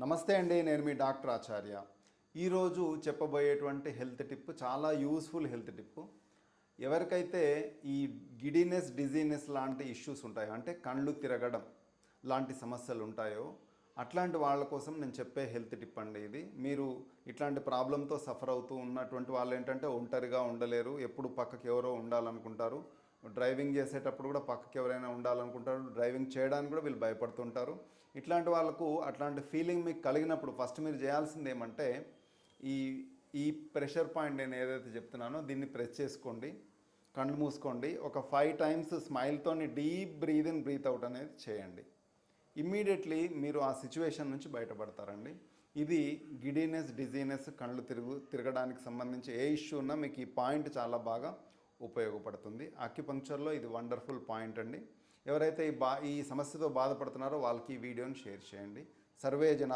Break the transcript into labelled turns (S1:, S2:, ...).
S1: నమస్తే అండి, నేను మీ డాక్టర్ ఆచార్య. ఈరోజు చెప్పబోయేటువంటి హెల్త్ టిప్ చాలా యూస్ఫుల్ హెల్త్ టిప్. ఎవరికైతే ఈ గిడినెస్, డిజీనెస్ లాంటి ఇష్యూస్ ఉంటాయో, అంటే కళ్ళు తిరగడం లాంటి సమస్యలు ఉంటాయో, అట్లాంటి వాళ్ళ కోసం నేను చెప్పే హెల్త్ టిప్ అండి ఇది. మీరు ఇట్లాంటి ప్రాబ్లంతో సఫర్ అవుతూ ఉన్నటువంటి వాళ్ళు ఏంటంటే ఒంటరిగా ఉండలేరు, ఎప్పుడు పక్కకి ఎవరో ఉండాలనుకుంటారు. డ్రైవింగ్ చేసేటప్పుడు కూడా పక్కకి ఎవరైనా ఉండాలనుకుంటారు, డ్రైవింగ్ చేయడానికి కూడా వీళ్ళు భయపడుతుంటారు. ఇట్లాంటి వాళ్ళకు అట్లాంటి ఫీలింగ్ మీకు కలిగినప్పుడు ఫస్ట్ మీరు చేయాల్సింది ఏమంటే, ఈ ఈ ప్రెషర్ పాయింట్ నేను ఏదైతే చెప్తున్నానో దీన్ని ప్రెస్ చేసుకోండి, కళ్ళు మూసుకోండి, ఒక 5 టైమ్స్ స్మైల్తోని deep breath in breath out అనేది చేయండి. ఇమ్మీడియట్లీ మీరు ఆ సిచ్యువేషన్ నుంచి బయటపడతారండి. ఇది గిడీనెస్, డిజీనెస్, కళ్ళు తిరగడానికి సంబంధించి ఏ ఇష్యూ ఉన్నా మీకు ఈ పాయింట్ చాలా బాగా ఉపయోగపడుతుంది. అక్యుపంక్చర్లో ఇది వండర్ఫుల్ పాయింట్ అండి. ఎవరైతే ఈ సమస్యతో బాధపడుతున్నారో వాళ్ళకి ఈ వీడియోని షేర్ చేయండి. సర్వే జన